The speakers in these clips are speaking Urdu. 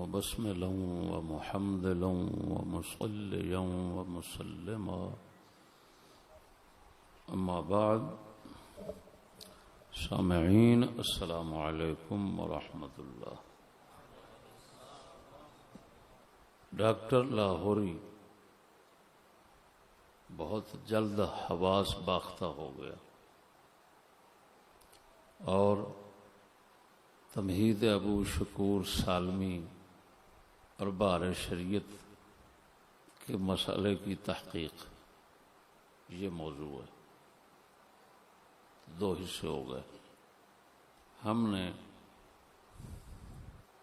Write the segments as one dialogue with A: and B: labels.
A: وبسملا ومحمدلا ومصليا ومسلما أما بعد سامعین السلام علیکم ورحمۃ اللہ۔ ڈاکٹر لاہوری بہت جلد حواس باختہ ہو گیا اور تمہید ابو شکور سالمی اور بار شریعت کے مسئلے کی تحقیق یہ موضوع ہے۔ دو حصے ہو گئے۔ ہم نے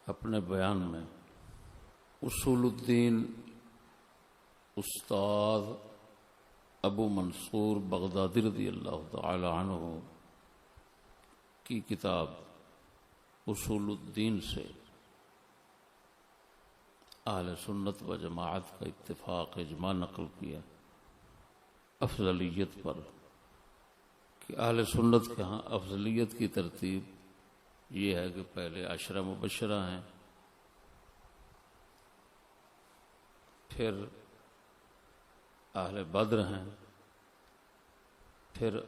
A: اپنے بیان میں اصول الدین استاد ابو منصور بغدادی رضی اللہ تعالی عنہ کی کتاب اصول الدین سے اہل سنت و جماعت کا اتفاق اجماع نقل کیا افضلیت پر، کہ اہل سنت کے ہاں افضلیت کی ترتیب یہ ہے کہ پہلے عشرہ مبشرہ ہیں، پھر اہل بدر ہیں، پھر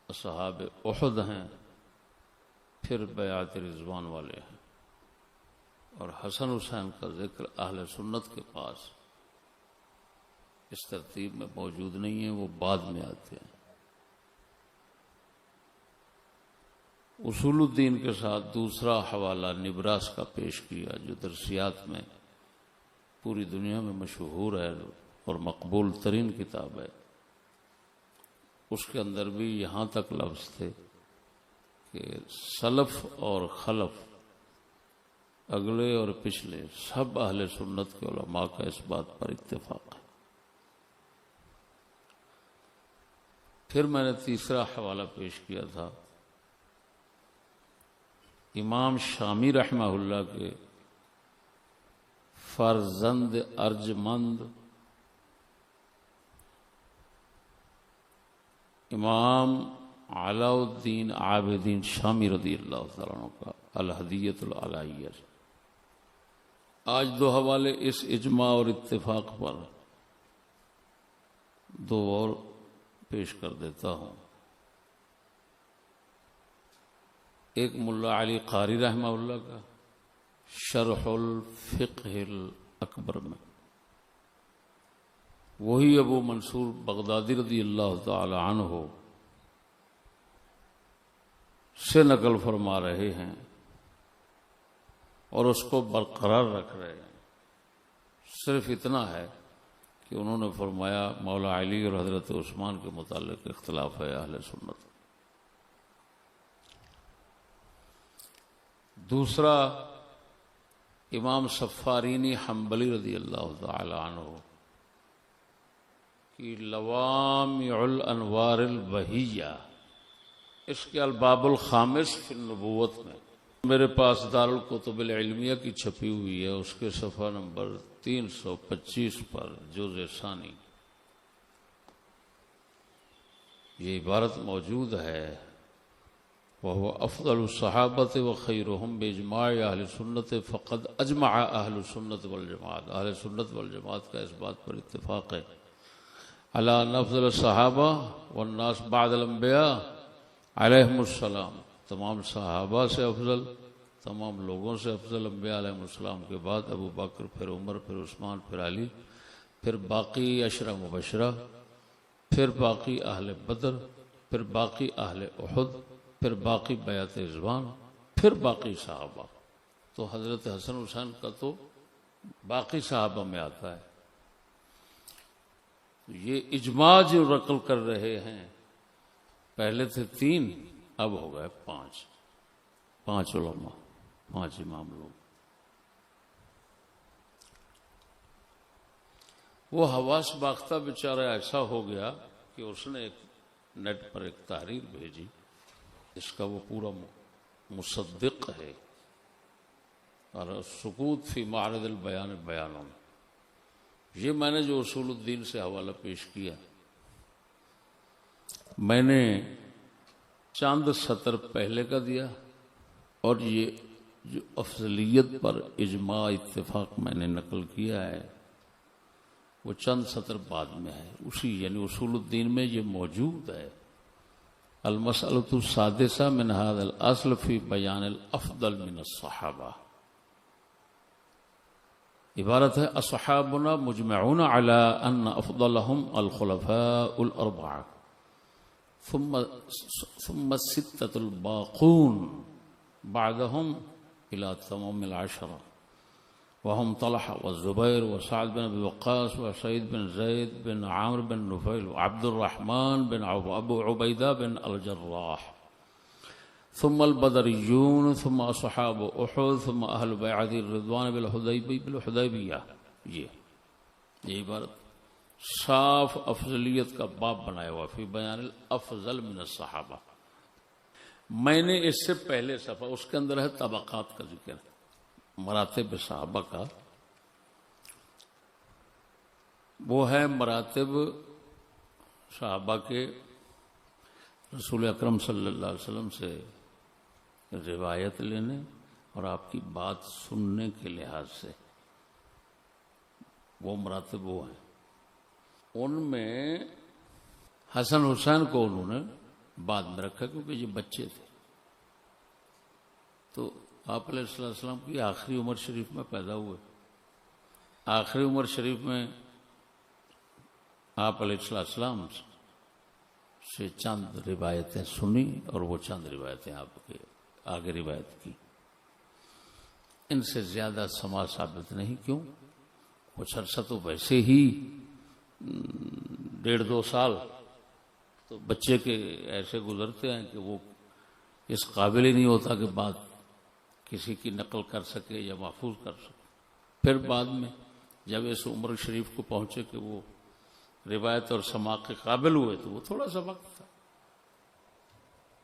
A: اصحاب احد ہیں، پھر بیعت رضوان والے ہیں، اور حسن حسین کا ذکر اہل سنت کے پاس اس ترتیب میں موجود نہیں ہے، وہ بعد میں آتے ہیں۔ اصول الدین کے ساتھ دوسرا حوالہ نبراس کا پیش کیا، جو درسیات میں پوری دنیا میں مشہور ہے اور مقبول ترین کتاب ہے۔ اس کے اندر بھی یہاں تک لفظ تھے کہ سلف اور خلف، اگلے اور پچھلے، سب اہل سنت کے علماء کا اس بات پر اتفاق ہے۔ پھر میں نے تیسرا حوالہ پیش کیا تھا امام شامی رحمہ اللہ کے فرزند ارجمند امام علاء الدین عابدین شامی رضی اللہ تعالیٰ عنہ کا الہدیۃ العلائیہ۔ آج دو حوالے اس اجماع اور اتفاق پر دو اور پیش کر دیتا ہوں۔ ایک ملا علی قاری رحمہ اللہ کا شرح الفقہ الاکبر میں وہی ابو منصور بغدادی رضی اللہ تعالی عنہ سے نقل فرما رہے ہیں اور اس کو برقرار رکھ رہے ہیں۔ صرف اتنا ہے کہ انہوں نے فرمایا مولا علی اور حضرت عثمان کے متعلق اختلاف ہے اہل سنت۔ دوسرا امام صفارینی حنبلی رضی اللہ تعالی عنہ کی لوامع الانوار البہیہ، اس کے الباب الخامس فی النبوت میں میرے پاس دارالکتب العلمیہ کی چھپی ہوئی ہے، اس کے صفحہ نمبر 325 پر جزء ثانی یہ عبارت موجود ہے، وهو افضل الصحابة وخيرهم باجماع اہل سنت فقد اجمع اہل سنت والجماعت۔ اہل سنت والجماعت کا اس بات پر اتفاق ہے علی ان افضل الصحابہ والناس بعد الانبیاء علیہم السلام، تمام صحابہ سے افضل، تمام لوگوں سے افضل انبیاء علیہم السلام کے بعد ابو بکر، پھر عمر، پھر عثمان، پھر علی، پھر باقی عشرہ مبشرہ، پھر باقی اہل بدر، پھر باقی اہل احد، پھر باقی بیعت رضوان، پھر باقی صحابہ۔ تو حضرت حسن حسین کا تو باقی صحابہ میں آتا ہے۔ یہ اجماع جو نقل کر رہے ہیں، پہلے تھے 3، اب ہو گئے 5 علماء، 5 امام لوگ۔ وہ حواس باختہ بیچارہ ایسا ہو گیا کہ اس نے ایک نیٹ پر ایک تحریر بھیجی، اس کا وہ پورا مصدق ہے، اور سکوت فی معرض البیان بیانوں، یہ میں نے جو اصول الدین سے حوالہ پیش کیا، میں نے چند سطر پہلے کا دیا اور یہ جو افضلیت پر اجماع اتفاق میں نے نقل کیا ہے وہ چند سطر بعد میں ہے، اسی یعنی اصول الدین میں یہ موجود ہے۔ المسألۃ السادسہ من هذا الاصل فی بیان الافضل من الصحابہ، عبارت ہے اصحابنا مجمعون علی ان افضلهم الخلفاء الاربعہ ثم الستة الباقون بعدهم الى تمام العشرة وهم طلحة والزبير وسعد بن ابي وقاص وسعيد بن زيد بن عامر بن نفيل وعبد الرحمن بن عوف ابو عبيدة بن الجراح ثم البدريون ثم اصحاب احد ثم اهل بیعة الرضوان بالحدیبیہ۔ یہ عبارت صاف افضلیت کا باب بنایا ہوا فی بیان الافضل من الصحابہ۔ میں نے اس سے پہلے صفحہ اس کے اندر ہے طبقات کا ذکر، مراتب صحابہ کا، وہ ہے مراتب صحابہ کے رسول اکرم صلی اللہ علیہ وسلم سے روایت لینے اور آپ کی بات سننے کے لحاظ سے، وہ مراتب وہ ہیں۔ ان میں حسن حسین کو انہوں نے بعد میں رکھا کیونکہ یہ بچے تھے، تو آپ علیہ السلام کی آخری عمر شریف میں پیدا ہوئے۔ آخری عمر شریف میں آپ علیہ السلام سے چند روایتیں سنی اور وہ چند روایتیں آپ کے آگے روایت کی، ان سے زیادہ سماع ثابت نہیں۔ کیوں؟ کچھ عرصہ تو ویسے ہی 1.5-2 سال تو بچے کے ایسے گزرتے ہیں کہ وہ اس قابل ہی نہیں ہوتا کہ بات کسی کی نقل کر سکے یا محفوظ کر سکے۔ پھر بعد میں جب اس عمر شریف کو پہنچے کہ وہ روایت اور سماع کے قابل ہوئے تو وہ تھوڑا سا وقت تھا،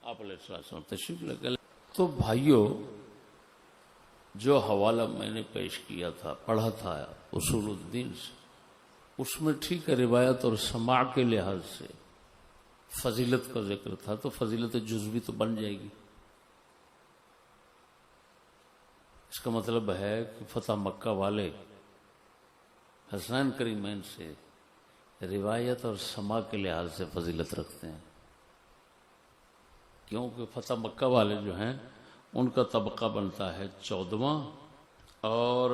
A: آپ علیہ السلام تشریف لے گئے۔ تو بھائیوں، جو حوالہ میں نے پیش کیا تھا، پڑھا تھا اصول الدین سے، اس میں ٹھیک ہے روایت اور سماع کے لحاظ سے فضیلت کا ذکر تھا، تو فضیلت جزوی تو بن جائے گی۔ اس کا مطلب ہے کہ فتح مکہ والے حسنین کریمین سے روایت اور سماع کے لحاظ سے فضیلت رکھتے ہیں، کیونکہ فتح مکہ والے جو ہیں ان کا طبقہ بنتا ہے 14واں اور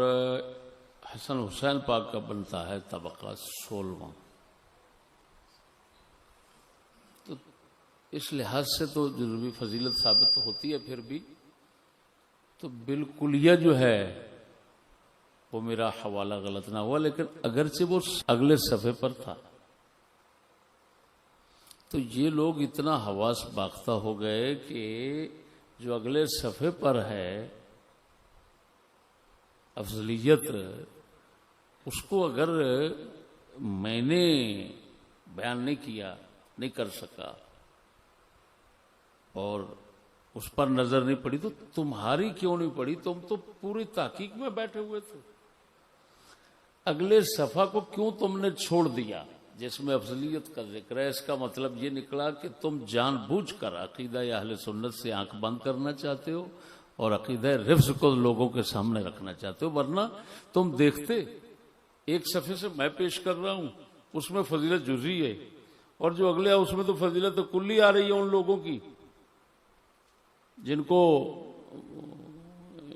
A: حسن حسین پاک کا بنتا ہے طبقہ 16واں۔ تو اس لحاظ سے تو جزوی فضیلت ثابت ہوتی ہے، پھر بھی تو بالکلیہ جو ہے وہ میرا حوالہ غلط نہ ہوا، لیکن اگرچہ وہ اگلے صفحے پر تھا تو یہ لوگ اتنا حواس باختہ ہو گئے کہ جو اگلے صفحے پر ہے افضلیت، اس کو اگر میں نے بیان نہیں کیا، نہیں کر سکا اور اس پر نظر نہیں پڑی تو تمہاری کیوں نہیں پڑی؟ تم تو پوری تحقیق میں بیٹھے ہوئے تھے، اگلے صفحہ کو کیوں تم نے چھوڑ دیا جس میں افضلیت کا ذکر ہے؟ اس کا مطلب یہ نکلا کہ تم جان بوجھ کر عقیدہ اہل سنت سے آنکھ بند کرنا چاہتے ہو اور عقیدہ رفض کو لوگوں کے سامنے رکھنا چاہتے ہو، ورنہ تم دیکھتے ایک صفحے سے میں پیش کر رہا ہوں اس میں فضیلت جزوی ہے اور جو اگلے ہے اس میں تو فضیلت کلی آ رہی ہے ان لوگوں کی جن کو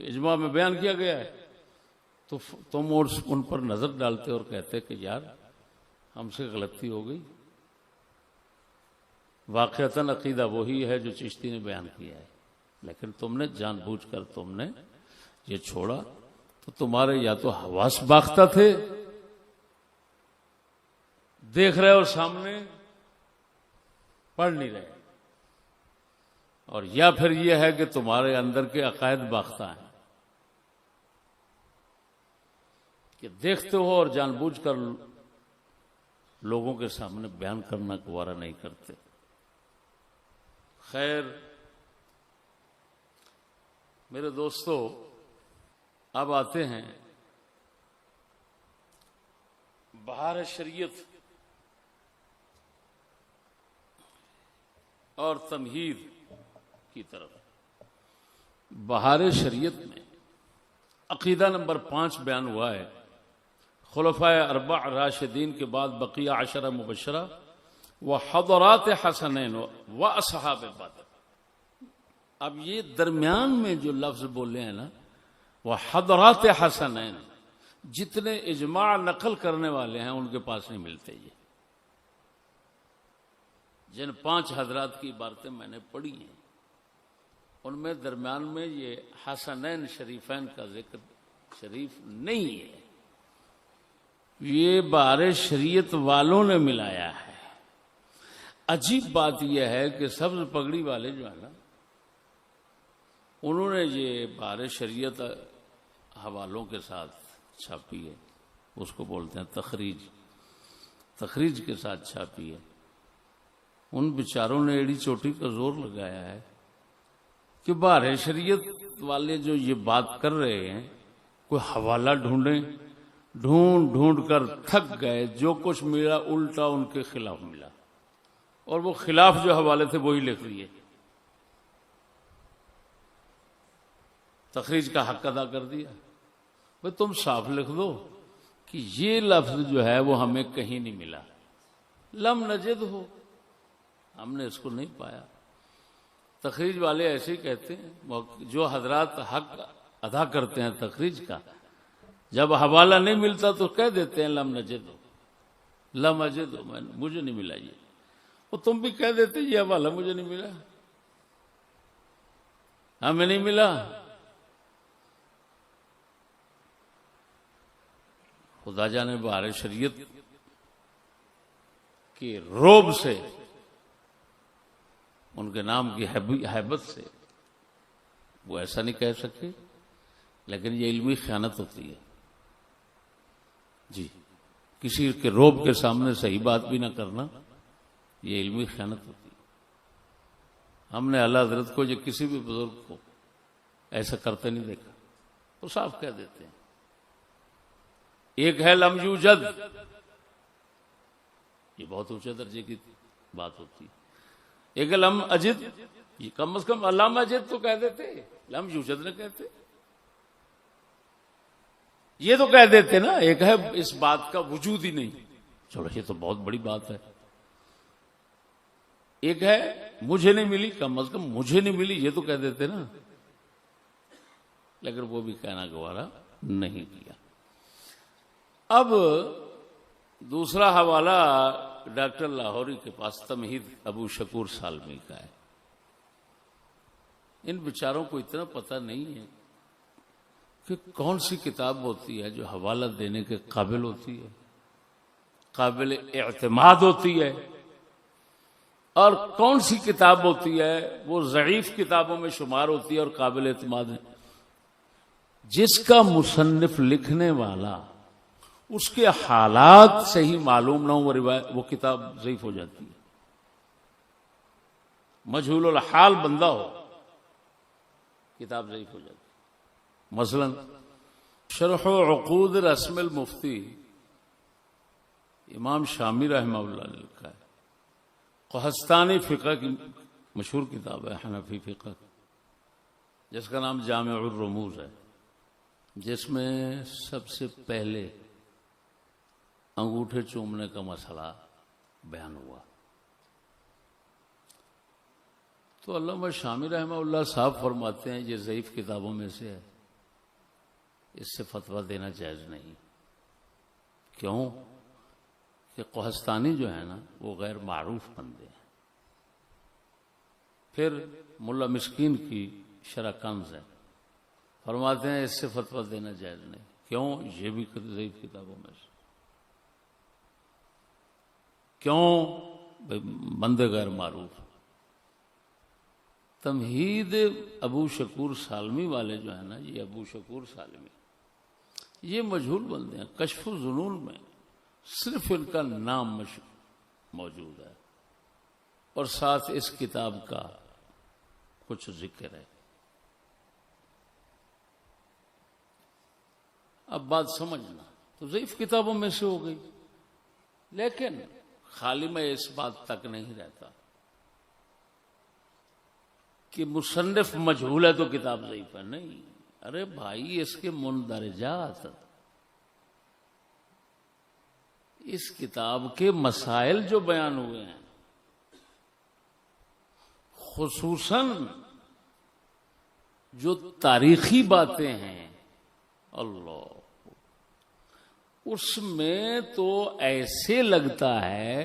A: اجماع میں بیان کیا گیا ہے، تو تم اور ان پر نظر ڈالتے اور کہتے کہ یار ہم سے غلطی ہو گئی۔ واقعتاً عقیدہ وہی ہے جو چشتی نے بیان کیا ہے، لیکن تم نے جان بوجھ کر تم نے یہ چھوڑا، تو تمہارے یا تو حواس باختہ تھے، دیکھ رہے اور سامنے پڑھ نہیں رہے، اور یا پھر یہ ہے کہ تمہارے اندر کے عقائد باختہ ہیں کہ دیکھتے ہو اور جان بوجھ کر لوگوں کے سامنے بیان کرنا گوارا نہیں کرتے۔ خیر میرے دوستو، اب آتے ہیں بہار شریعت اور تمہید کی طرف۔ بہار شریعت میں عقیدہ نمبر 5 بیان ہوا ہے، خلفائے اربع راشدین کے بعد بقیہ 10 مبشرہ و حضرات حسنین و اصحاب بدر. اب یہ درمیان میں جو لفظ بولے ہیں نا، وہ حضرات حسنین، جتنے اجماع نقل کرنے والے ہیں ان کے پاس نہیں ملتے. یہ جن 5 حضرات کی عبارتیں میں نے پڑھی ہیں ان میں درمیان میں یہ حسنین شریفین کا ذکر شریف نہیں ہے. یہ بار شریعت والوں نے ملایا ہے. عجیب بات یہ ہے کہ سبز پگڑی والے جو ہے نا، انہوں نے یہ بار شریعت حوالوں کے ساتھ چھاپی ہے. اس کو بولتے ہیں تخریج کے ساتھ چھاپی ہے. ان بیچاروں نے ایڑی چوٹی کا زور لگایا ہے کہ بار شریعت والے جو یہ بات کر رہے ہیں کوئی حوالہ ڈھونڈیں، ڈھونڈ کر تھک گئے. جو کچھ ملا الٹا ان کے خلاف ملا، اور وہ خلاف جو حوالے تھے وہی لکھ لیے. تخریج کا حق ادا کر دیا. بھئی تم صاف لکھ دو کہ یہ لفظ جو ہے وہ ہمیں کہیں نہیں ملا. لم نجد ہو، ہم نے اس کو نہیں پایا. تخریج والے ایسے ہی کہتے ہیں. جو حضرات حق ادا کرتے ہیں تخریج کا، جب حوالہ نہیں ملتا تو کہہ دیتے ہیں لم نجد ہو، لم اجد ہو، مجھے نہیں ملا. یہ وہ تم بھی کہہ دیتے یہ حوالہ مجھے نہیں ملا، ہمیں نہیں ملا. خدا جانے بہار شریعت کے روب سے، ان کے نام کی ہیبت سے وہ ایسا نہیں کہہ سکے. لیکن یہ علمی خیانت ہوتی ہے. جی، کسی کے روب کے سامنے صحیح بات بھی نہ کرنا، یہ علمی خیانت ہوتی ہے. ہم نے اعلیٰ حضرت کو یا کسی بھی بزرگ کو ایسا کرتے نہیں دیکھا. وہ صاف کہہ دیتے ہیں. ایک ہے لم یوجد، یہ بہت اونچے درجے کی بات ہوتی ہے. ایک ہے لم اجد، یہ کم از کم لم اجد تو کہہ دیتے، لم یوجد نہ کہتے. یہ تو کہہ دیتے نا. ایک ہے اس بات کا وجود ہی نہیں، چلو یہ تو بہت بڑی بات ہے. ایک ہے مجھے نہیں ملی، کم از کم مجھے نہیں ملی یہ تو کہہ دیتے نا. لیکن وہ بھی کہنا گوارا نہیں کیا. اب دوسرا حوالہ ڈاکٹر لاہوری کے پاس تمہید ابو شکور سالمی کا ہے. ان بیچاروں کو اتنا پتہ نہیں ہے کہ کون سی کتاب ہوتی ہے جو حوالہ دینے کے قابل ہوتی ہے، قابل اعتماد ہوتی ہے، اور کون سی کتاب ہوتی ہے وہ ضعیف کتابوں میں شمار ہوتی ہے اور قابل اعتماد ہے. جس کا مصنف لکھنے والا اس کے حالات صحیح معلوم نہ ہو وہ کتاب ضعیف ہو جاتی ہے. مجہول الحال بندہ ہو کتاب ضعیف ہو جاتی ہے. مثلا شرح عقود رسم المفتی امام شامی رحمہ اللہ نے لکھا ہے. قحطانی فقہ کی مشہور کتاب ہے، حنفی فقہ، جس کا نام جامع الرموز ہے، جس میں سب سے پہلے انگوٹھے چومنے کا مسئلہ بیان ہوا. تو علامہ شامی رحمہ اللہ صاحب فرماتے ہیں یہ ضعیف کتابوں میں سے ہے، اس سے فتویٰ دینا جائز نہیں. کیوں کہ قحطانی جو ہے نا وہ غیر معروف بندے ہیں. پھر ملا مسکین کی شرح کنز ہے، فرماتے ہیں اس سے فتویٰ دینا جائز نہیں. کیوں؟ یہ بھی ضعیف کتابوں میں سے. کیوں؟ بندے غیر معروف. تمہید ابو شکور سالمی والے جو ہے نا، یہ ابو شکور سالمی یہ مجہول بندے ہیں. کشف الظنون میں صرف ان کا نام موجود ہے اور ساتھ اس کتاب کا کچھ ذکر ہے. اب بات سمجھنا، تو ضعیف کتابوں میں سے ہو گئی. لیکن خالی میں اس بات تک نہیں رہتا کہ مصنف مجہول ہے تو کتاب ضعیف ہے. نہیں، ارے بھائی اس کے مندرجات، اس کتاب کے مسائل جو بیان ہوئے ہیں، خصوصاً جو تاریخی باتیں ہیں، اللہ، اس میں تو ایسے لگتا ہے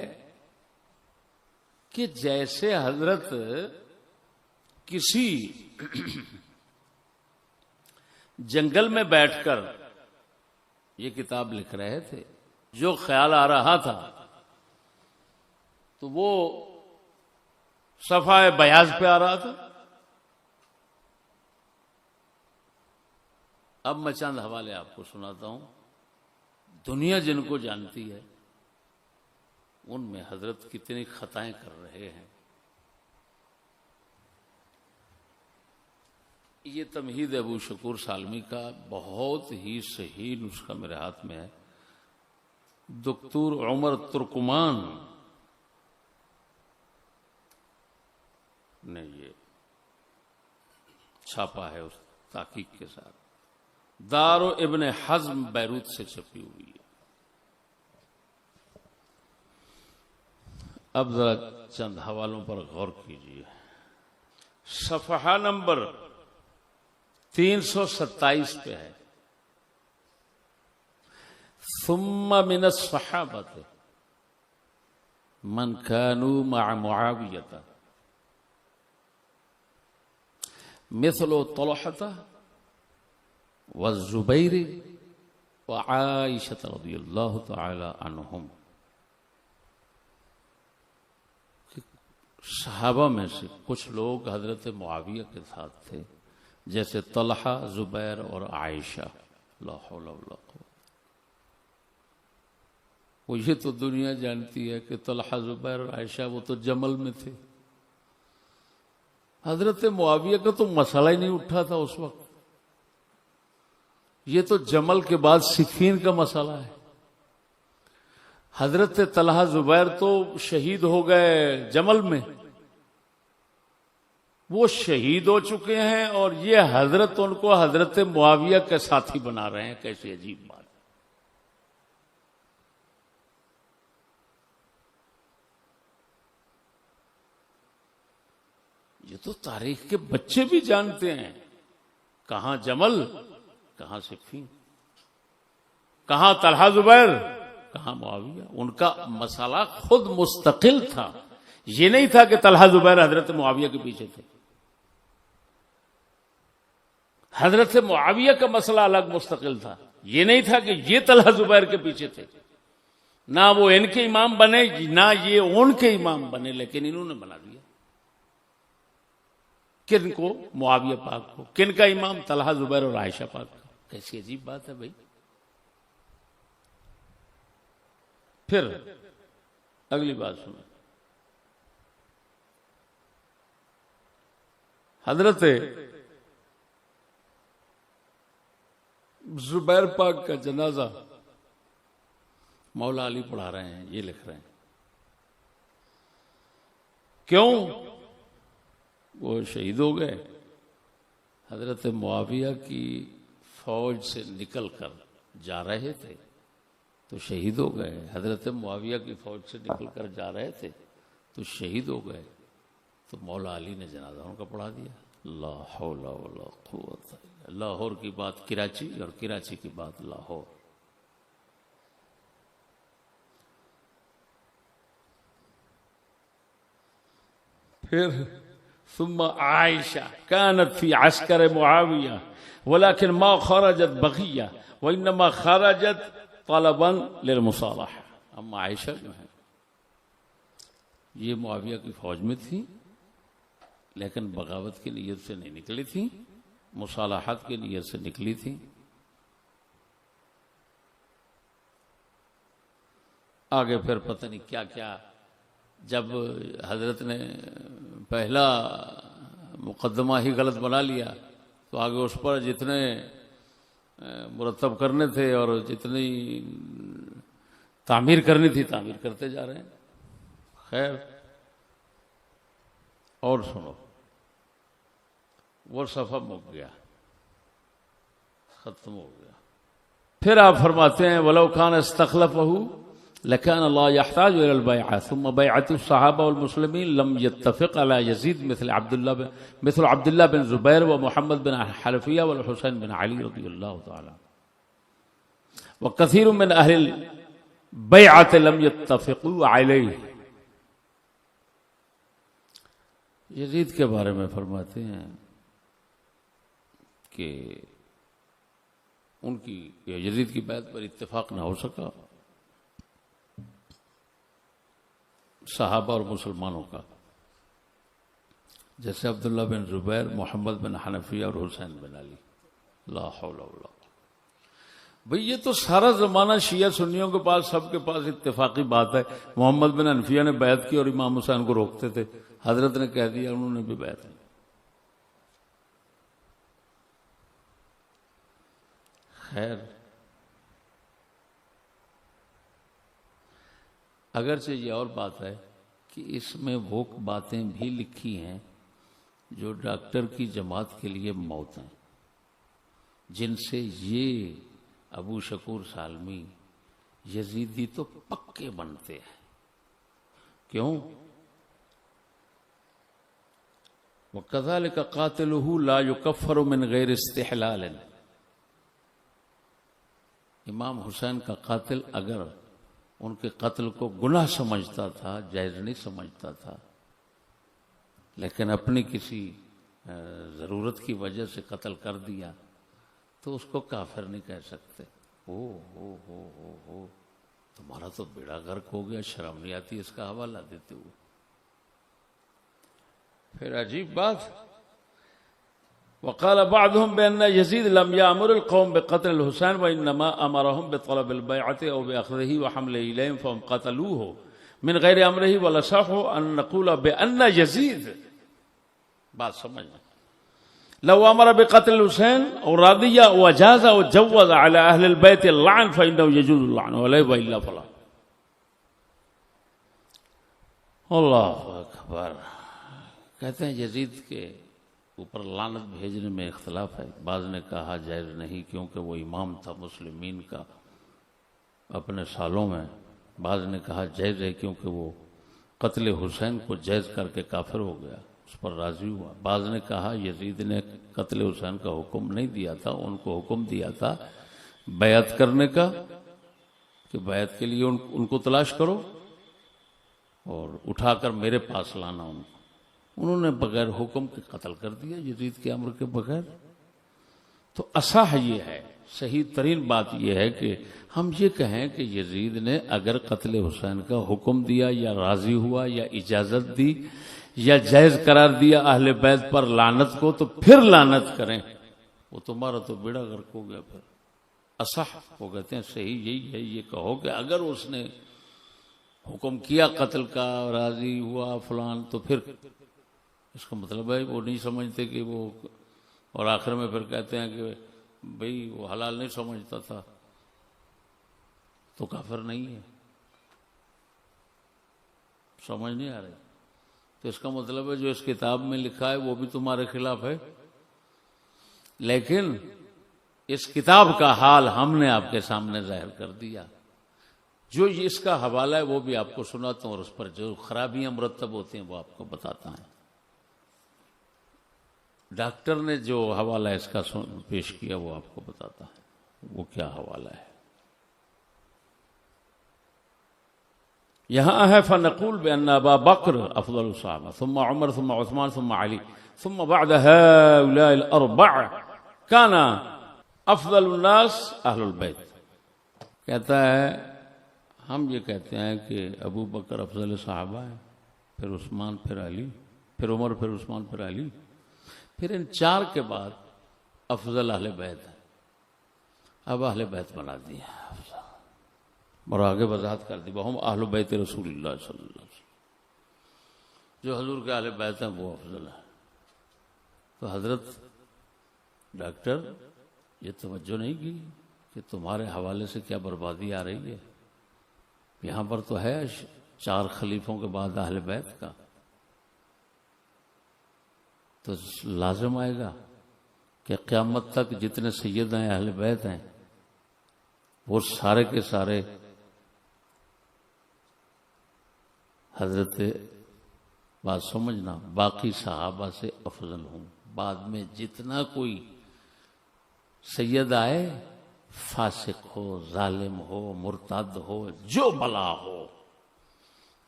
A: کہ جیسے حضرت کسی جنگل میں بیٹھ کر یہ کتاب لکھ رہے تھے. جو خیال آ رہا تھا تو وہ صفحہ بیاض پہ آ رہا تھا. اب میں چند حوالے آپ کو سناتا ہوں. دنیا جن کو جانتی ہے ان میں حضرت کتنی خطائیں کر رہے ہیں. یہ تمہید ابو شکور سالمی کا بہت ہی صحیح نسخہ میرے ہاتھ میں ہے. دکتور عمر ترکمان نے یہ چھاپا ہے اس تحقیق کے ساتھ. دار ابن حزم بیروت سے چھپی ہوئی ہے. اب ذرا چند حوالوں پر غور کیجیے. صفحہ نمبر 327 پہ ہے. ثم من الصحابة من كانوا مع معاوية مثل طلحة والزبير وعائشة رضي الله تعالى عنهم. صحابہ میں سے کچھ لوگ حضرت معاویہ کے ساتھ تھے، جیسے طلحہ، زبیر اور عائشہ. لا حول ولا قوة. وہ یہ تو دنیا جانتی ہے کہ طلحہ، زبیر اور عائشہ وہ تو جمل میں تھے. حضرت معاویہ کا تو مسئلہ ہی نہیں اٹھا تھا اس وقت. یہ تو جمل کے بعد صفین کا مسئلہ ہے. حضرت طلحہ زبیر تو شہید ہو گئے جمل میں، وہ شہید ہو چکے ہیں، اور یہ حضرت ان کو حضرت معاویہ کے ساتھی بنا رہے ہیں. کیسی عجیب بات. یہ تو تاریخ کے بچے بھی جانتے ہیں کہاں جمل، کہاں صفین، کہاں طلحہ زبیر، کہاں معاویہ. ان کا مسئلہ خود مستقل تھا. یہ نہیں تھا کہ طلحہ زبیر حضرت معاویہ کے پیچھے تھے. حضرت معاویہ کا مسئلہ الگ مستقل تھا. یہ نہیں تھا کہ یہ طلحہ زبیر کے پیچھے تھے. نہ وہ ان کے امام بنے، نہ یہ ان کے امام بنے، لیکن انہوں نے بنا دیا. کن کو؟ معاویہ پاک کو. کن کا امام؟ طلحہ زبیر اور عائشہ پاک کا. کیسی عجیب بات ہے بھائی. پھر اگلی بات سنیں. حضرت زبیر پاک کا جنازہ مولا علی پڑھا رہے ہیں. یہ لکھ رہے ہیں کیوں؟ وہ شہید ہو گئے. حضرت معاویہ کی فوج سے نکل کر جا رہے تھے تو شہید ہو گئے. حضرت معاویہ کی فوج سے نکل کر جا رہے تھے تو شہید ہو گئے. تو مولا علی نے جنازہ ان کا پڑھا دیا. لا حول ولا قوت. لاہور کی بات کراچی اور کراچی کی بات لاہور. پھر ثم عائشہ كانت في عسكر معاویہ ولكن ما خرجت بغیہ وانما خرجت طلبا للمصالحہ. اما عائشہ جو ہے یہ معاویہ کی فوج میں تھی، لیکن بغاوت کی نیت سے نہیں نکلی تھی، مصالحت کی نیت سے نکلی تھی. آگے پھر پتہ نہیں کیا کیا. جب حضرت نے پہلا مقدمہ ہی غلط بنا لیا تو آگے اس پر جتنے مرتب کرنے تھے اور جتنی تعمیر کرنی تھی تعمیر کرتے جا رہے ہیں. خیر، اور سنو، وہ صفحہ مک گیا. ختم ہو گیا.
B: پھر آپ فرماتے ہیں وَلَوْ كَانَ اسْتَخْلَفَهُ لكان الله يحتاج الى البيعه ثم بيعه الصحابه والمسلمين لم يتفق على يزيد مثل عبد الله بن زبير ومحمد بن حنفيه والحسين بن علي رضي الله تعالى وكثير من اهل البيعه لم يتفقوا عليه.
A: یزید کے بارے میں فرماتے ہیں کہ ان کی یزید کی بیعت پر اتفاق نہ ہو سکا صحابہ اور مسلمانوں کا، جیسے عبداللہ بن زبیر، محمد بن حنفیہ اور حسین بن علی. لا حول ولا قوة.
B: بھئی یہ تو سارا زمانہ شیعہ سنیوں کے پاس سب کے پاس اتفاقی بات ہے. محمد بن حنفیہ نے بیعت کی اور امام حسین کو روکتے تھے، حضرت نے کہہ دیا، انہوں نے بھی بیعت کی.
A: خیر، اگرچہ یہ اور بات ہے کہ اس میں وہ باتیں بھی لکھی ہیں جو ڈاکٹر کی جماعت کے لیے موت ہیں، جن سے یہ ابو شکور سالمی یزیدی تو پکے بنتے ہیں. کیوں؟
B: وَكَذَلِكَ قَاتِلُهُ لَا يُكَفَّرُ مِنْ غَيْرِ اسْتِحْلَالٍ.
A: امام حسین کا قاتل اگر ان کے قتل کو گناہ سمجھتا تھا، جائز نہیں سمجھتا تھا، لیکن اپنی کسی ضرورت کی وجہ سے قتل کر دیا تو اس کو کافر نہیں کہہ سکتے. ہو تمہارا تو بیڑا غرق ہو گیا، شرم نہیں آتی اس کا حوالہ دیتے ہوئے.
B: پھر عجیب بات، وقال بعضهم بأن يزيد لم يأمر القوم بقتل الحسين وإنما أمرهم بطلب البيعة أو بأخذه وحمله إليهم فهم قتلوه من غير أمره والأصح أن نقول بأن يزيد
A: بات سمجھنا
B: لو أمر بقتل الحسين أو رضي وجاز وجوز على أهل البيت اللعن فإنه يجوز اللعن وإلا فلا.
A: اللہ اکبر. کہتے ہیں یزید کے اوپر لعنت بھیجنے میں اختلاف ہے. بعض نے کہا جائز نہیں کیونکہ وہ امام تھا مسلمین کا اپنے سالوں میں. بعض نے کہا جائز ہے کیونکہ وہ قتل حسین کو جائز کر کے کافر ہو گیا، اس پر راضی ہوا. بعض نے کہا یزید نے قتل حسین کا حکم نہیں دیا تھا، ان کو حکم دیا تھا بیعت کرنے کا کہ بیعت کے لیے ان کو تلاش کرو اور اٹھا کر میرے پاس لانا ان کو. انہوں نے بغیر حکم کے قتل کر دیا یزید کے امر کے بغیر.
B: تو اصح یہ ہے، صحیح ترین بات یہ ہے کہ
A: ہم یہ کہیں کہ یزید نے اگر قتل حسین کا حکم دیا یا راضی ہوا یا اجازت دی
B: یا جائز قرار دیا اہل بیت پر لعنت کو، تو پھر لعنت کریں.
A: وہ تمہارا تو بیڑا غرق ہو گیا. پھر
B: اصح
A: وہ کہتے ہیں صحیح یہی ہے، یہ کہو کہ اگر اس نے حکم کیا قتل کا، راضی ہوا فلان، تو پھر اس کا مطلب ہے وہ نہیں سمجھتے کہ وہ، اور آخر میں پھر کہتے ہیں کہ بھئی وہ حلال نہیں سمجھتا تھا تو کافر نہیں ہے. سمجھ نہیں آ رہی؟ تو اس کا مطلب ہے جو اس کتاب میں لکھا ہے وہ بھی تمہارے خلاف ہے.
B: لیکن اس کتاب کا حال ہم نے آپ کے سامنے ظاہر کر دیا. جو اس کا حوالہ ہے وہ بھی آپ کو سناتا ہوں اور اس پر جو خرابیاں مرتب ہوتی ہیں وہ آپ کو بتاتا ہے. ڈاکٹر نے جو حوالہ اس کا پیش کیا وہ آپ کو بتاتا ہے وہ کیا حوالہ ہے. یہاں ہے فنقول بأن ابا بکر افضل الصحابہ ثم عمر ثم عثمان ثم علی ثم بعد هؤلاء الاربع كان افضل الناس اہل البیت.
A: کہتا ہے ہم یہ کہتے ہیں کہ ابو بکر افضل صحابہ ہے، پھر عثمان، پھر علی، پھر عمر، پھر عثمان، پھر علی، پھر ان چار کے بعد افضل اہل بیت ہے. اب اہل بیت بنا دیا اور آگے وضاحت کر دی وہم اہل بیت رسول اللہ صلی اللہ علیہ وسلم. جو حضور کے اہل بیت ہیں وہ افضل ہے. تو حضرت ڈاکٹر یہ توجہ نہیں کی کہ تمہارے حوالے سے کیا بربادی آ رہی ہے. یہاں پر تو ہے 4 خلیفوں کے بعد اہل بیت کا، تو لازم آئے گا
B: کہ قیامت تک جتنے سید ہیں اہل بیت ہیں وہ سارے کے سارے حضرت، بات سمجھنا، باقی صحابہ سے افضل ہوں. بعد میں جتنا کوئی سید آئے، فاسق ہو، ظالم ہو، مرتد ہو، جو بلا ہو،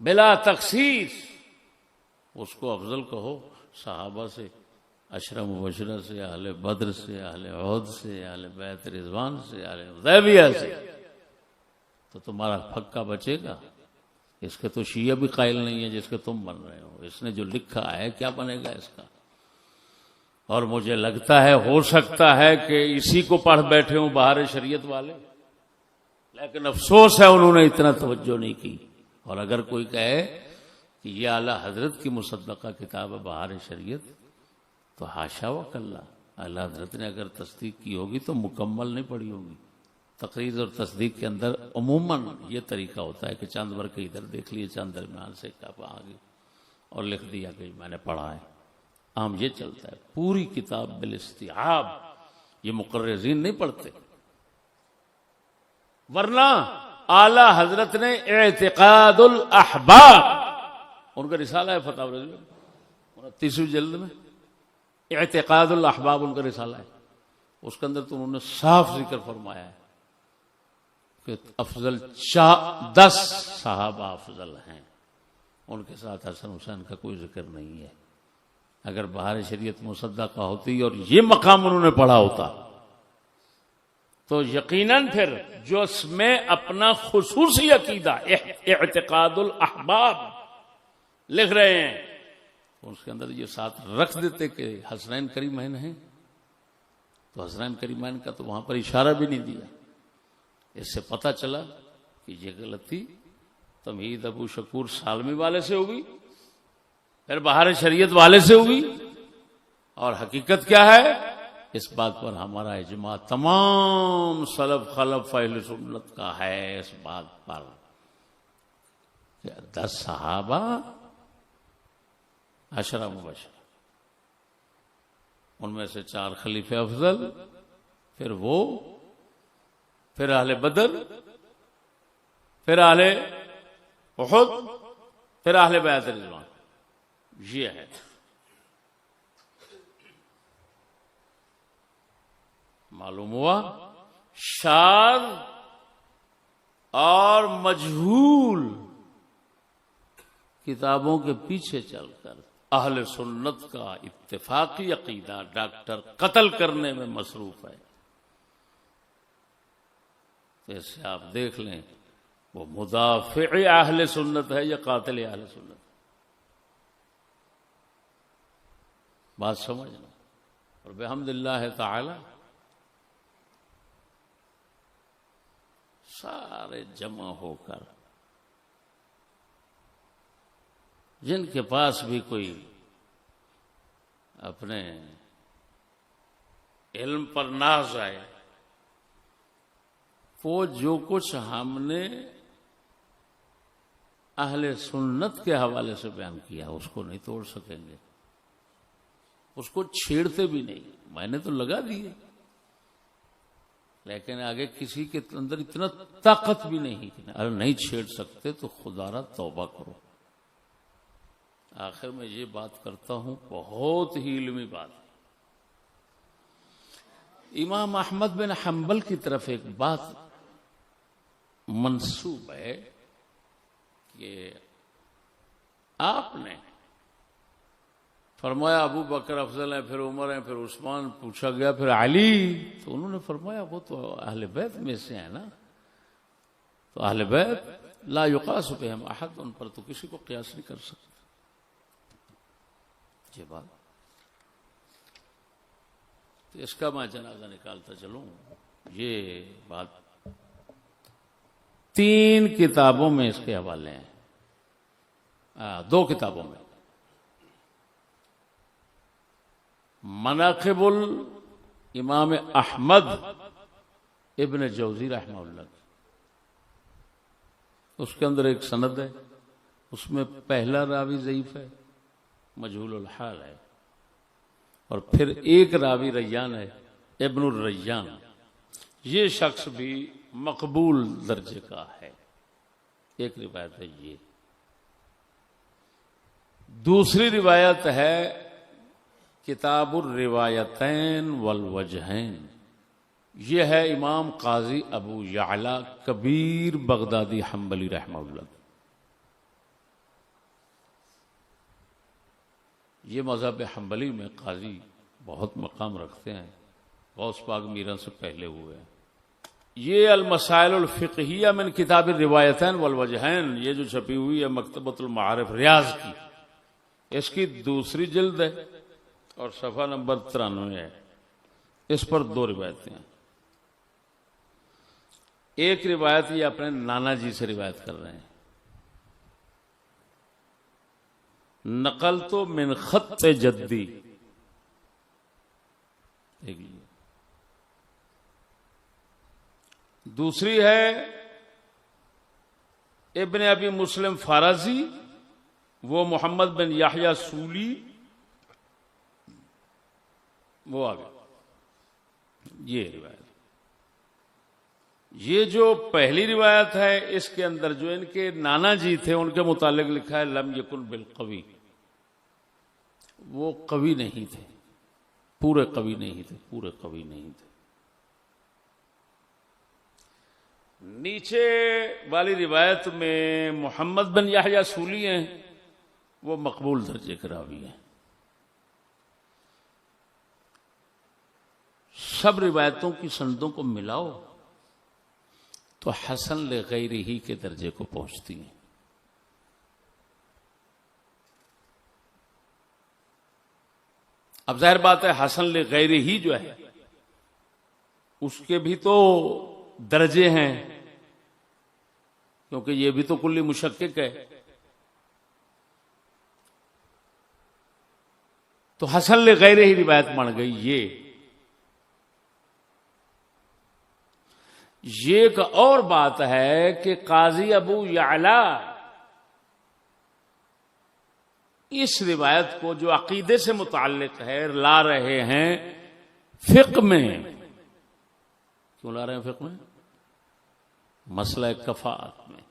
B: بلا تخصیص اس کو افضل کہو صحابہ سے، عشرہ مبشرہ سے، اہل بدر سے، اہل عہد سے، اہل بیت رضوان سے، اہل حدیبیہ سے، تو تمہارا پھکا بچے گا. اس کے تو شیعہ بھی قائل نہیں ہے جس کے تم بن رہے ہو. اس نے جو لکھا ہے کیا بنے گا اس کا؟ اور مجھے لگتا ہے ہو سکتا ہے کہ اسی کو پڑھ بیٹھے ہوں بہار شریعت والے، لیکن افسوس ہے انہوں نے اتنا توجہ نہیں کی. اور اگر کوئی کہے کہ یہ اعلی حضرت کی مصدقہ کتاب ہے بہار شریعت، تو حاشا و کلا، اعلی حضرت نے اگر تصدیق کی ہوگی تو مکمل نہیں پڑھی ہوگی. تقریر اور تصدیق کے اندر عموماً یہ طریقہ ہوتا ہے کہ چند بر کے ادھر دیکھ لیے، چند درمیان سے آگے اور لکھ دیا کہ میں نے پڑھا ہے. عام یہ چلتا ہے. پوری کتاب بالاستیعاب یہ مقررین نہیں پڑھتے. ورنہ اعلی حضرت نے اعتقاد الاحباب، ان کا رسالہ ہے فتاوی رضویہ 29ویں جلد میں، اعتقاد الاحباب ان کا رسالہ ہے. اس کے اندر تو انہوں نے صاف ذکر فرمایا ہے کہ افضل 10 صحابہ افضل ہیں، ان کے ساتھ حسن حسین کا کوئی ذکر نہیں ہے. اگر بہار شریعت مصدقہ ہوتی اور یہ مقام انہوں نے پڑھا ہوتا تو یقیناً پھر جو اس میں اپنا خصوصی عقیدہ اعتقاد الاحباب لکھ رہے ہیں اس کے اندر یہ ساتھ رکھ دیتے کہ حسنین کریمین ہیں، تو حسنین کریمین کا تو وہاں پر اشارہ بھی نہیں دیا. اس سے پتہ چلا کہ یہ غلطی تمہید ابو شکور سالمی والے سے ہوگی، پھر بہار شریعت والے سے ہوگی. اور حقیقت کیا ہے؟ اس بات پر ہمارا اجماع تمام سلف خلف اہل سنت کا ہے، اس بات پر کہ 10 صحابہ عشرہ مبشرہ، ان میں سے 4 خلیفہ افضل، پھر وہ، پھر اہل بدر، پھر اہل احد، پھر اہل بیت رضوان. یہ ہے. معلوم ہوا شاذ اور مجہول کتابوں کے پیچھے چل کر اہل سنت کا اتفاقی عقیدہ ڈاکٹر قتل کرنے میں مصروف ہے. تو اس سے آپ دیکھ لیں وہ مدافع اہل سنت ہے یا قاتل اہل سنت. بات سمجھنا. اور بحمد اللہ تعالی سارے جمع ہو کر جن کے پاس بھی کوئی اپنے علم پر ناز آئے، وہ جو کچھ ہم نے اہل سنت کے حوالے سے بیان کیا اس کو نہیں توڑ سکیں گے، اس کو چھیڑتے بھی نہیں. میں نے تو لگا دیے، لیکن آگے کسی کے اندر اتنا طاقت بھی نہیں کہ اگر نہیں چھیڑ سکتے تو خدا را توبہ کرو. آخر میں یہ بات کرتا ہوں، بہت ہی علمی بات. امام احمد بن حنبل کی طرف ایک بات منسوب ہے کہ آپ نے فرمایا ابو بکر افضل ہیں، پھر عمر ہیں، پھر عثمان، پوچھا گیا پھر علی، تو انہوں نے فرمایا وہ تو اہل بیت میں سے ہیں نا، تو اہل بیت لا یقاس بہم احد، ان پر تو کسی کو قیاس نہیں کر سکتے. یہ بات تو اس کا میں جنازہ نکالتا چلوں. یہ بات 3 کتابوں میں اس کے حوالے ہیں، 2 کتابوں میں. مناقب الامام احمد ابن جوزی رحمہ اللہ، اس کے اندر ایک سند ہے، اس میں پہلا راوی ضعیف ہے، مجہول الحال ہے. اور پھر ایک راوی ریان ہے ابن الریان، یہ شخص بھی مقبول درجے کا ہے، ایک روایت ہے یہ۔ دوسری روایت ہے کتاب الروایتین والوجہین، یہ ہے امام قاضی ابو یعلا کبیر بغدادی حنبلی رحمہ اللہ۔ یہ مذہب حنبلی میں قاضی بہت مقام رکھتے ہیں، غوث پاک میران سے پہلے ہوئے ہیں۔ یہ المسائل الفقہیہ من کتاب الروایتین والوجہین، یہ جو چھپی ہوئی ہے مکتبۃ المعارف ریاض کی، اس کی دوسری جلد ہے اور صفحہ نمبر 93 ہے۔ اس پر 2 روایتیں ہیں۔ ایک روایت یہ اپنے نانا جی سے روایت کر رہے ہیں، نقل تو من خط جدی، دوسری ہے ابن ابی مسلم فارازی، وہ محمد بن یحییٰ سولی، وہ آگے یہ روایت۔ یہ جو پہلی روایت ہے اس کے اندر جو ان کے نانا جی تھے ان کے متعلق لکھا ہے لم یکن بالقوی، وہ قوی نہیں تھے، پورے قوی نہیں تھے، پورے قوی نہیں تھے۔ نیچے والی روایت میں محمد بن یحییٰ سولی ہیں، وہ مقبول درجے کے راوی ہیں۔ سب روایتوں کی سندوں کو ملاؤ تو حسن لغیرہ ہی کے درجے کو پہنچتی ہیں۔ اب ظاہر بات ہے حسن لغیرہ ہی جو ہے اس کے بھی تو درجے ہیں، کیونکہ یہ بھی تو کلی مشکک ہے۔ تو حسن لغیرہ ہی روایت بن گئی۔ یہ ایک اور بات ہے کہ قاضی ابو یعلا اس روایت کو جو عقیدے سے متعلق ہے لا رہے ہیں فقہ میں۔ کیوں لا رہے ہیں فقہ میں؟ مسئلہ کفاءت میں،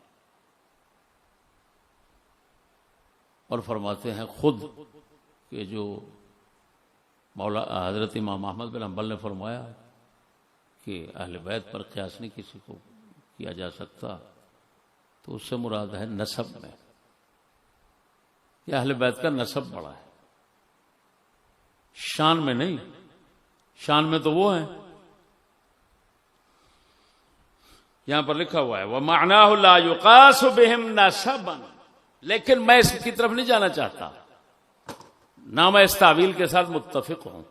B: اور فرماتے ہیں خود کہ جو مولا حضرت امام احمد بن حنبل نے فرمایا کہ اہل بیت پر قیاس نہیں کسی کو کیا جا سکتا، تو اس سے مراد ہے نسب میں، کہ اہل بیت کا نسب بڑا ہے، شان میں نہیں۔ شان میں تو وہ ہیں، یہاں پر لکھا ہوا ہے وَمَعْنَاهُ لَا يُقَاسُ بِهِمْ نَسَبًا، لیکن میں اس کی طرف نہیں جانا چاہتا، نہ میں اس تعویل کے ساتھ متفق ہوں۔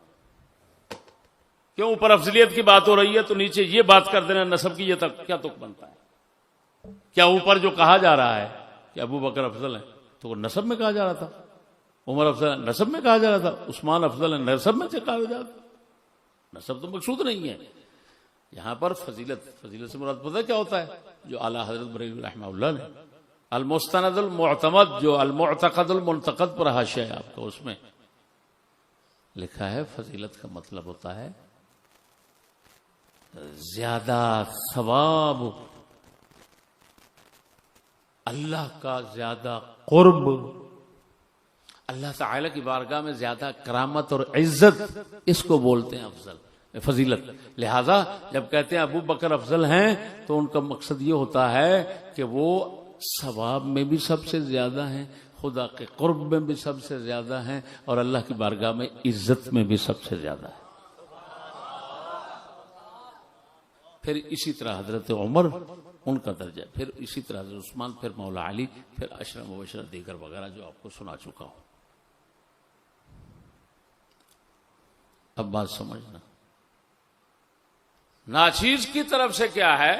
B: کیوں؟ اوپر افضلیت کی بات ہو رہی ہے تو نیچے یہ بات کر دینا نسب کی، یہ تک کیا تک بنتا ہے؟ کیا اوپر جو کہا جا رہا ہے کہ ابو بکر افضل ہے تو وہ نسب میں کہا جا رہا تھا، عمر افضل ہے نسب میں کہا جا رہا تھا، عثمان افضل ہے نسب میں سے کہا جا رہا تھا؟ نسب تو مقصود نہیں ہے یہاں پر۔ فضیلت سے مراد پتہ کیا ہوتا ہے؟ جو اعلیٰ حضرت بریلوی رحمہ اللہ نے المستند المعتمد، جو المعتقد المنتقد پر حاشیہ ہے آپ کو، اس میں لکھا ہے فضیلت کا مطلب ہوتا ہے زیادہ ثواب، اللہ کا زیادہ قرب، اللہ تعالی کی بارگاہ میں زیادہ کرامت اور عزت، اس کو بولتے ہیں افضل، فضیلت۔ لہذا جب کہتے ہیں ابو بکر افضل ہیں تو ان کا مقصد یہ ہوتا ہے کہ وہ ثواب میں بھی سب سے زیادہ ہیں، خدا کے قرب میں بھی سب سے زیادہ ہیں، اور اللہ کی بارگاہ میں عزت میں بھی سب سے زیادہ ہے۔ پھر اسی طرح حضرت عمر ان کا درجہ، پھر اسی طرح حضرت عثمان، پھر مولا علی، پھر عشرہ مبشرہ دیگر وغیرہ جو آپ کو سنا چکا ہوں۔ اب بات سمجھنا، ناچیز کی طرف سے کیا ہے؟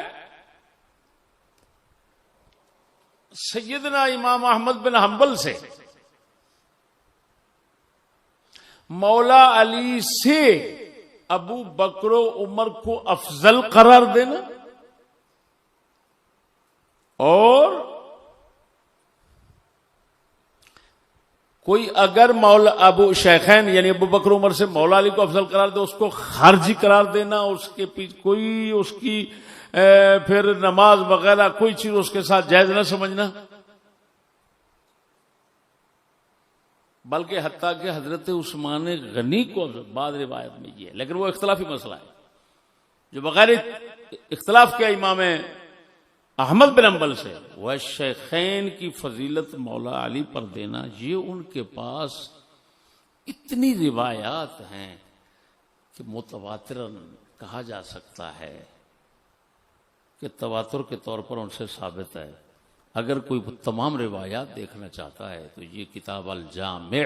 B: سیدنا امام احمد بن حنبل سے مولا علی سے ابو بکر و عمر کو افضل قرار دینا اور کوئی اگر مولا ابو شیخین یعنی ابو بکر عمر سے مولا علی کو افضل قرار دے، اس کو خارجی قرار دینا، اس کے پیچھے کوئی اس کی پھر نماز وغیرہ کوئی چیز اس کے ساتھ جائز نہ سمجھنا، بلکہ حتیٰ کہ حضرت عثمان غنی کو بعض روایت میں یہ ہے، لیکن وہ اختلافی مسئلہ ہے جو بغیر اختلاف کے امام احمد بن حنبل سے وہ شیخین کی فضیلت مولا علی پر دینا، یہ ان کے پاس اتنی روایات ہیں کہ متواترن کہا جا سکتا ہے کہ تواتر کے طور پر ان سے ثابت ہے۔ اگر کوئی تمام روایات دیکھنا چاہتا ہے تو یہ کتاب الجامع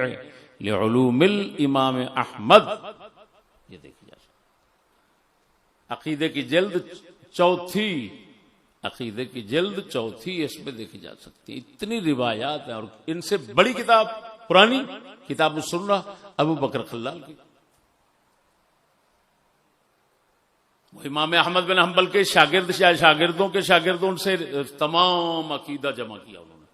B: لعلوم الامام احمد یہ دیکھی جا سکتا، عقیدے کی جلد چوتھی اس میں دیکھی جا سکتی ہے، اتنی روایات ہیں۔ اور ان سے بڑی کتاب پرانی کتاب السنہ ابو بکر خلال کی، وہ امام احمد بن حنبل کے شاگردوں کے شاگردوں سے تمام عقیدہ جمع کیا انہوں نے،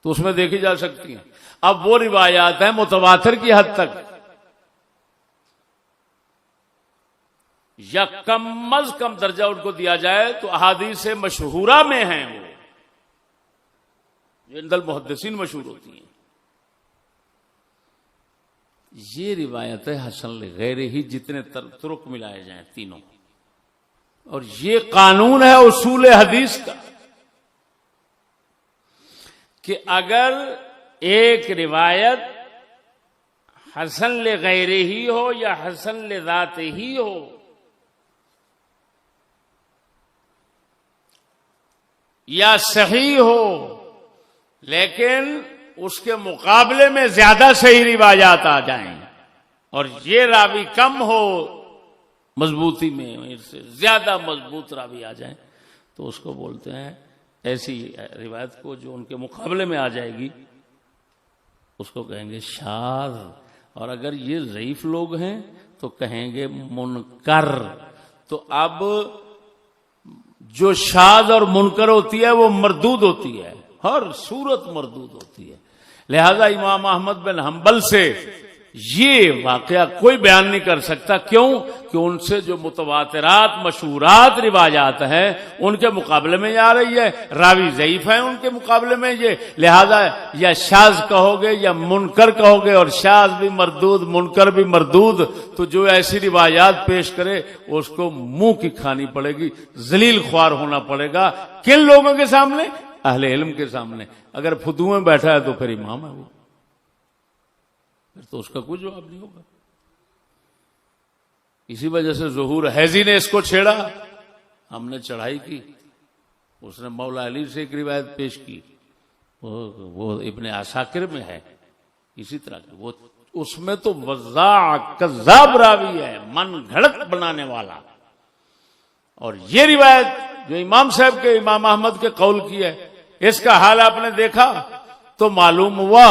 B: تو اس میں دیکھی جا سکتی ہیں۔ اب وہ روایات ہیں متواتر کی حد تک یا کم از کم درجہ ان کو دیا جائے تو احادیث مشہورہ میں ہیں، وہ جو عند المحدثین مشہور ہوتی ہیں، یہ روایتیں حسن لغیر ہی جتنے طرق ملائے جائیں تینوں، اور یہ قانون ہے اصول حدیث کا کہ اگر ایک روایت حسن لغیر ہی ہو یا حسن لذات ہی ہو، یا صحیح ہو لیکن اس کے مقابلے میں زیادہ صحیح روایات آ جائیں اور یہ راوی کم ہو مضبوطی میں، اس سے زیادہ مضبوط راوی آ جائیں، تو اس کو بولتے ہیں، ایسی روایت کو جو ان کے مقابلے میں آ جائے گی اس کو کہیں گے شاذ، اور اگر یہ ضعیف لوگ ہیں تو کہیں گے منکر۔ تو اب جو شاذ اور منکر ہوتی ہے وہ مردود ہوتی ہے، ہر صورت مردود ہوتی ہے۔ لہذا امام احمد بن حنبل سے یہ واقعہ کوئی بیان نہیں کر سکتا، کیوں کہ ان سے جو متواترات مشہورات روایات ہیں ان کے مقابلے میں آ رہی ہے، راوی ضعیف ہیں ان کے مقابلے میں یہ، لہذا یا شاذ کہو گے یا منکر کہو گے، اور شاذ بھی مردود منکر بھی مردود، تو جو ایسی روایات پیش کرے اس کو منہ کی کھانی پڑے گی، ذلیل خوار ہونا پڑے گا۔ کن لوگوں کے سامنے؟ اہل علم کے سامنے۔ اگر فتو میں بیٹھا ہے تو پھر امام ہے وہ، پھر تو اس کا کوئی جواب نہیں ہوگا۔ اسی وجہ سے ظہور حیزی نے اس کو چھیڑا، ہم نے چڑھائی کی، اس نے مولا علی سے ایک روایت پیش کی، وہ ابن عساکر میں ہے اسی طرح کی، وہ اس میں تو وضاع کذاب راوی ہے، من گھڑت بنانے والا۔ اور یہ روایت جو امام صاحب کے امام احمد کے قول کی ہے، اس کا حال آپ نے دیکھا تو معلوم ہوا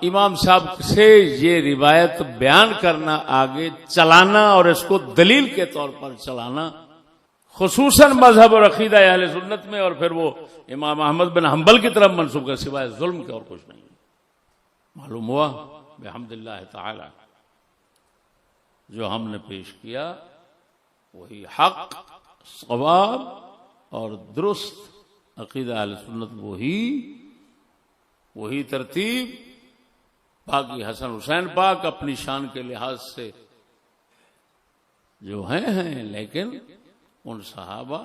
B: امام صاحب سے یہ روایت بیان کرنا، آگے چلانا اور اس کو دلیل کے طور پر چلانا، خصوصاً مذہب اور عقیدہ اہل سنت میں، اور پھر وہ امام احمد بن حنبل کی طرف منسوب کر، سوائے ظلم کے اور کچھ نہیں۔ معلوم ہوا بحمد اللہ تعالی جو ہم نے پیش کیا وہی حق، صواب اور درست عقیدہ اہل سنت، وہی ترتیب۔ باقی حسن حسین پاک اپنی شان کے لحاظ سے جو ہیں لیکن ان صحابہ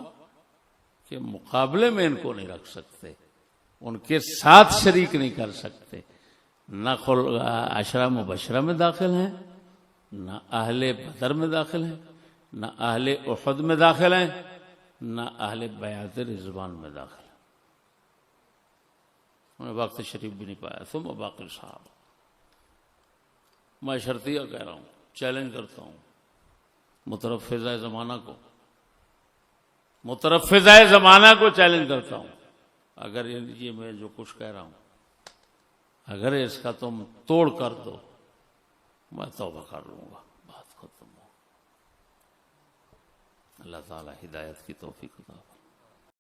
B: کے مقابلے میں ان کو نہیں رکھ سکتے، ان کے ساتھ شریک نہیں کر سکتے، نہ عشرہ مبشرہ میں داخل ہیں، نہ اہل بدر میں داخل ہیں، نہ اہل احد میں داخل ہیں، نہ اہل بیعت رضوان میں داخل ہیں۔ انہیں وقت شریف بھی نہیں پایا۔ ثم باقی صحابہ، میں شرطیہ کہہ رہا ہوں، چیلنج کرتا ہوں مترفضہ زمانہ کو چیلنج کرتا ہوں، اگر یہ میں جو کچھ کہہ رہا ہوں اگر اس کا تم توڑ کر دو میں توبہ کر لوں گا، بات ختم ہو۔ اللہ تعالی ہدایت کی توفیق عطا